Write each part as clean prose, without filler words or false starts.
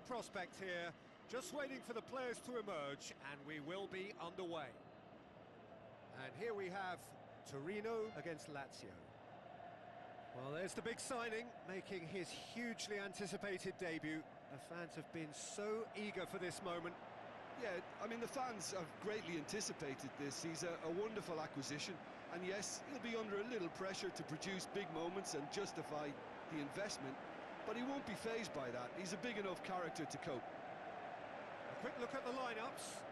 prospect here, just waiting for the players to emerge, and we will be underway. And here we have Torino against Lazio. Well, there's the big signing, making his hugely anticipated debut. The fans have been so eager for this moment. Yeah, I mean, the fans have greatly anticipated this. He's a wonderful acquisition, and yes, he'll be under a little pressure to produce big moments and justify the investment, but he won't be fazed by that. He's a big enough character to cope. A quick look at the lineups.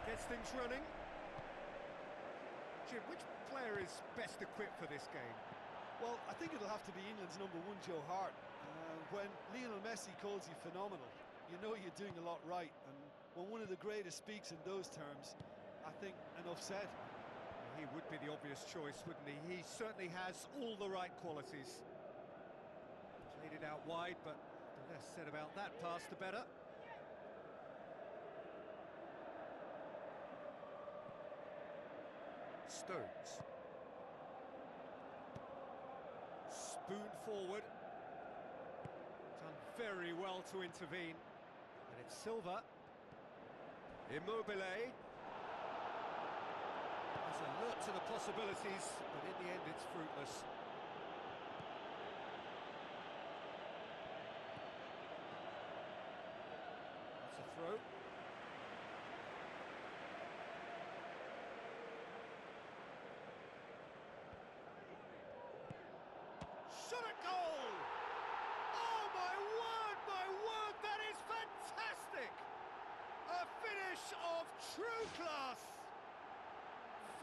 Gets things running. Jim, which player is best equipped for this game? Well, I think it'll have to be England's #1, Joe Hart. When Lionel Messi calls you phenomenal, you know you're doing a lot right, and when one of the greatest speaks in those terms, I think enough said. Well, he would be the obvious choice, wouldn't he? He certainly has all the right qualities. Played it out wide, but the less said about that pass, the better. Stones. Spoon forward. Done very well to intervene. And it's Silva. Immobile. There's a lot to the possibilities, but in the end it's fruitless. That's a throw. Shot at goal! Oh my word, that is fantastic! A finish of true class!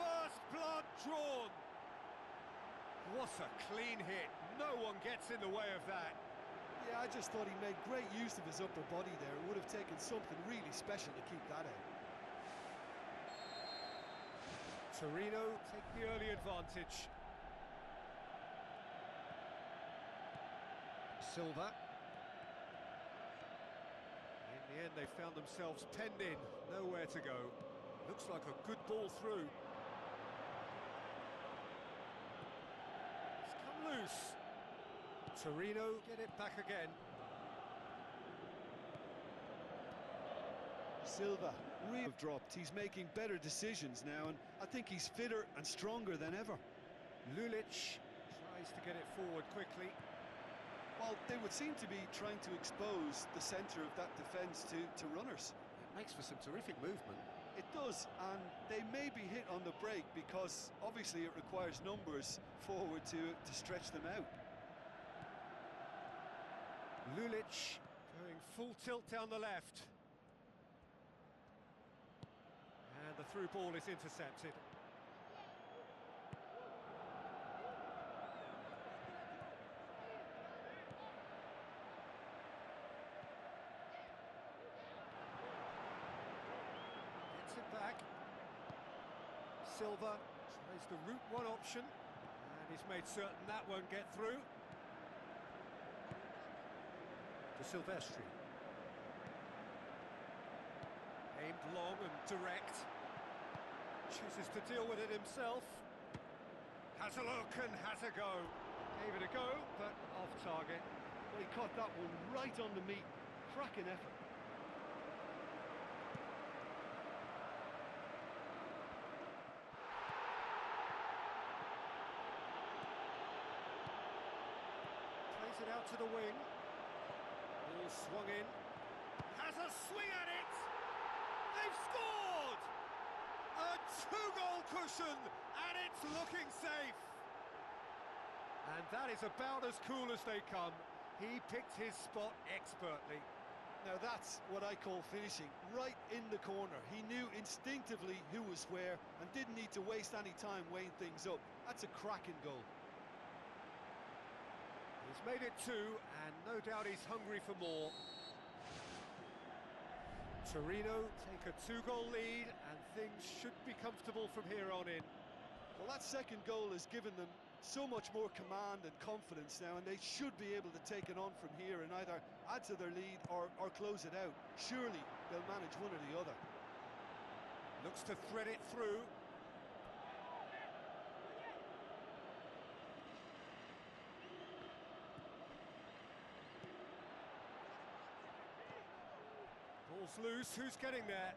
First blood drawn! What a clean hit, no one gets in the way of that. Yeah, I just thought he made great use of his upper body there. It would have taken something really special to keep that out. Torino take the early advantage. Silva. In the end, they found themselves penned in, nowhere to go. Looks like a good ball through. It's come loose. Torino get it back again. Silva really have dropped. He's making better decisions now, and I think he's fitter and stronger than ever. Lulic tries to get it forward quickly. Well, they would seem to be trying to expose the centre of that defence to runners. It makes for some terrific movement. It does, and they may be hit on the break because obviously it requires numbers forward to stretch them out. Lulic going full tilt down the left. And the through ball is intercepted. Back. Silva tries the route one option, and he's made certain that won't get through. To Silvestri. Aimed long and direct. Chooses to deal with it himself. Has a look and has a go. Gave it a go, but off target. Well, he caught that one right on the meat. Cracking effort. It out to the wing. Ball swung in. Has a swing at it! They've scored! A two-goal cushion, and it's looking safe. And that is about as cool as they come. He picked his spot expertly. Now that's what I call finishing, right in the corner. He knew instinctively who was where and didn't need to waste any time weighing things up. That's a cracking goal. He's made it 2, and no doubt he's hungry for more. Torino take a 2-goal lead, and things should be comfortable from here on in. Well, that second goal has given them so much more command and confidence now, and they should be able to take it on from here and either add to their lead or close it out. Surely they'll manage one or the other. Looks to thread it through. Ball's loose, who's getting there?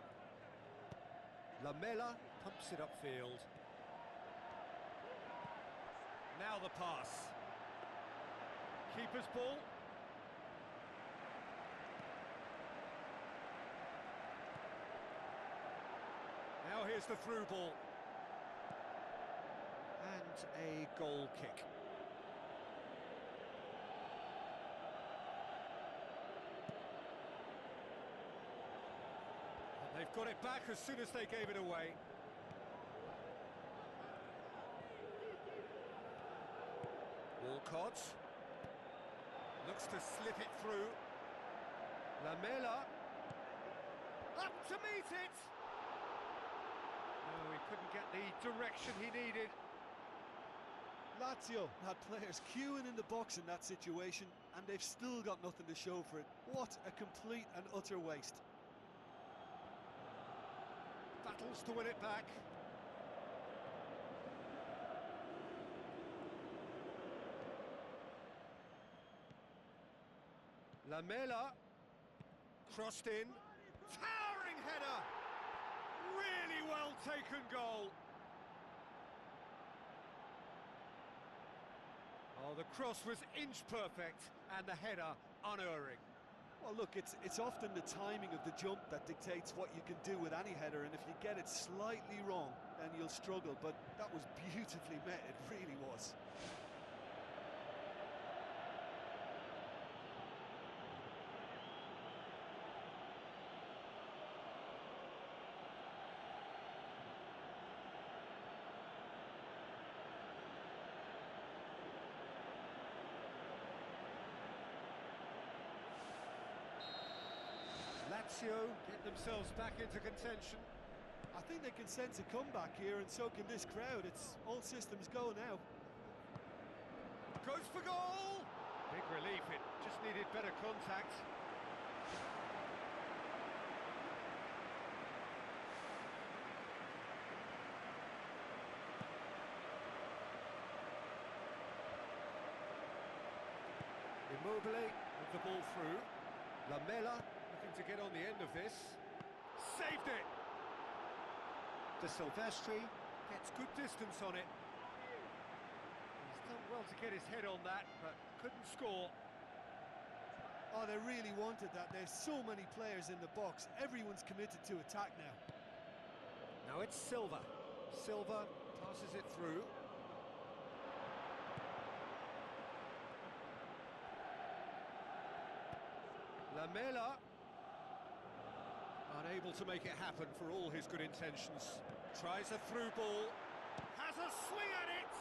Lamela pumps it upfield. Now the pass. Keeper's ball. Now here's the through ball. And a goal kick. And they've got it back as soon as they gave it away. Walcott looks to slip it through. Lamela up to meet it. No, he couldn't get the direction he needed. Lazio had players queuing in the box in that situation, and they've still got nothing to show for it. What a complete and utter waste. Battles to win it back. Lamela, crossed in, towering header, really well taken goal. Oh, the cross was inch perfect and the header unerring. Well, look, it's often the timing of the jump that dictates what you can do with any header, and if you get it slightly wrong, then you'll struggle, but that was beautifully met, it really was. Lazio get themselves back into contention. I think they can sense a comeback here, and so can this crowd. It's all systems go now. Goes for goal! Big relief, it just needed better contact. Immobile with the ball through. Lamela looking to get on the end of this. Saved it! De Silvestri gets good distance on it. He's done well to get his head on that, but couldn't score. Oh, they really wanted that. There's so many players in the box. Everyone's committed to attack now. Now it's Silva. Silva passes it through. Lamela, unable to make it happen for all his good intentions. Tries a through ball, has a swing at it,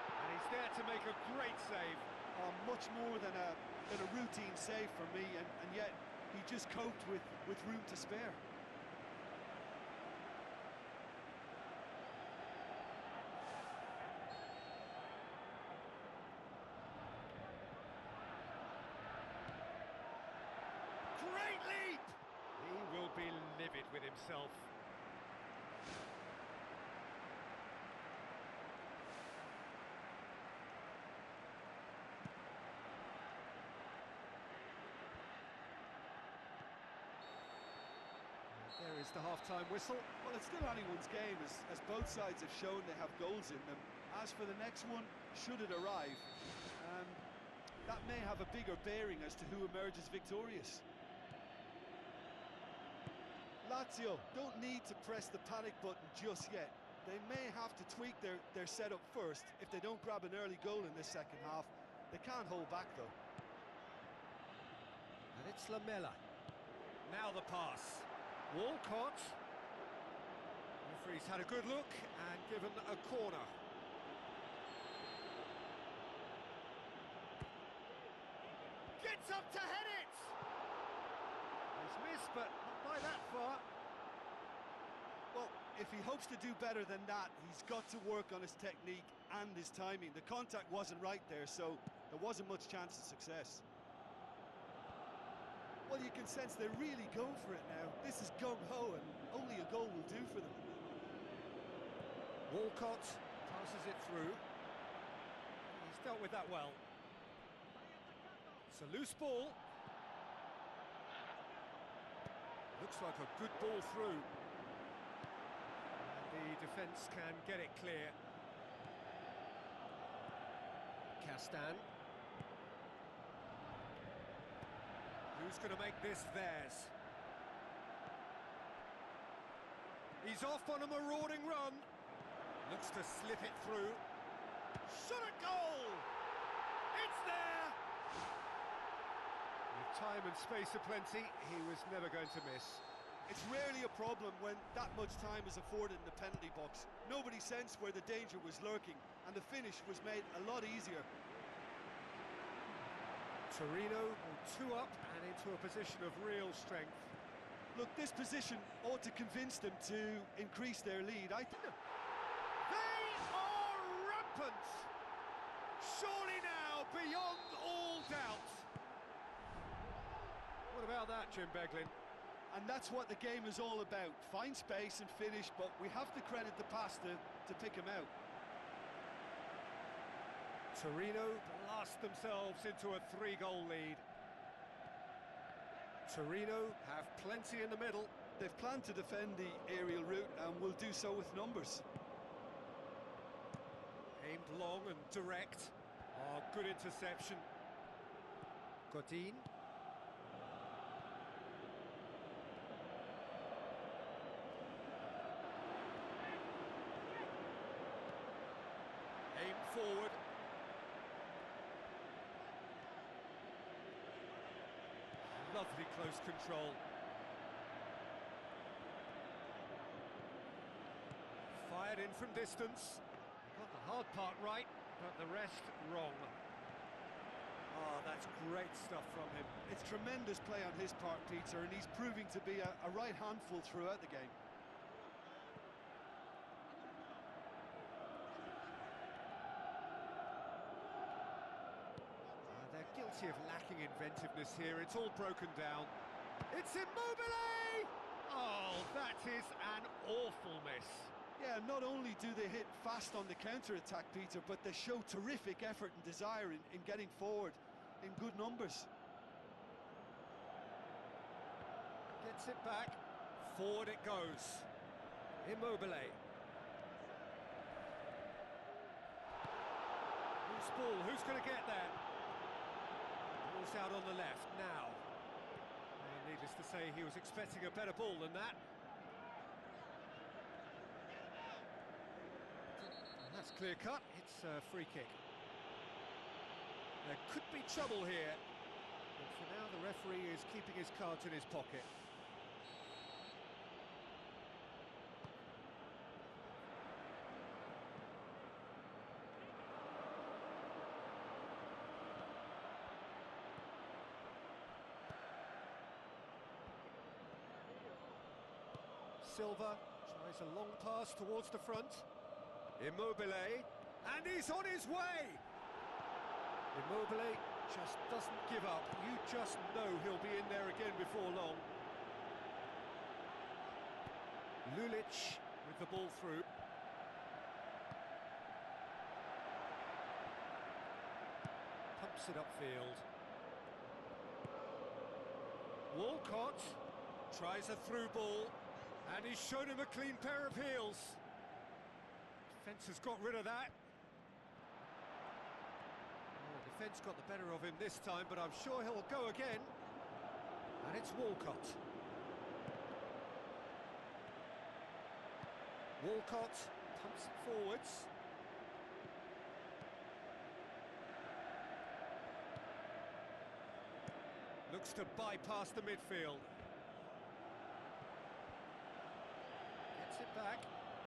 and he's there to make a great save. Oh, much more than a routine save for me, and yet he just coped with room to spare. Great leap! He will be livid with himself. There is the half-time whistle. Well, it's still anyone's game, as both sides have shown they have goals in them. As for the next one, should it arrive, that may have a bigger bearing as to who emerges victorious. Lazio don't need to press the panic button just yet. They may have to tweak their setup first if they don't grab an early goal in this second half. They can't hold back, though. And it's Lamela. Now the pass. Walcott. Referee's had a good look and given a corner. Gets up to head it! He's missed, but not by that far. Well, if he hopes to do better than that, he's got to work on his technique and his timing. The contact wasn't right there, so there wasn't much chance of success. Well, you can sense they're really going for it now. This is gung-ho, and only a goal will do for them. Walcott passes it through. He's dealt with that well. It's a loose ball. Looks like a good ball through. And the defence can get it clear. Castan. Who's going to make this theirs? He's off on a marauding run. Looks to slip it through. Shot at goal! It's there! With time and space aplenty, he was never going to miss. It's rarely a problem when that much time is afforded in the penalty box. Nobody sensed where the danger was lurking, and the finish was made a lot easier. Torino will two up and into a position of real strength. Look, this position ought to convince them to increase their lead. I think they are rampant! Surely now, beyond all doubt. What about that, Jim Beglin? And that's what the game is all about. Find space and finish, but we have to credit the pass to pick him out. Torino blast themselves into a 3-goal lead. Torino have plenty in the middle. They've planned to defend the aerial route and will do so with numbers. Aimed long and direct. Oh, good interception. Godin. Aim forward. Lovely close control. Fired in from distance. Got the hard part right, but the rest wrong. Oh, that's great stuff from him. It's tremendous play on his part, Peter, and he's proving to be a right handful throughout the game. They're guilty of lacking inventiveness here. It's all broken down. It's Immobile! Oh, that is an awful miss. Yeah, not only do they hit fast on the counter-attack, Peter, but they show terrific effort and desire in getting forward in good numbers. Gets it back. Forward it goes. Immobile. Loose ball. Who's going to get there? Ball's out on the left now. And needless to say, he was expecting a better ball than that. And that's clear cut. It's a free kick. There could be trouble here. But for now, the referee is keeping his cards in his pocket. Silva tries a long pass towards the front. Immobile, and he's on his way! Immobile just doesn't give up. You just know he'll be in there again before long. Lulic with the ball through. Pumps it upfield. Walcott tries a through ball. And he's shown him a clean pair of heels. Defence has got rid of that. Oh, the defence got the better of him this time, but I'm sure he'll go again. And it's Walcott. Walcott pumps it forwards. Looks to bypass the midfield.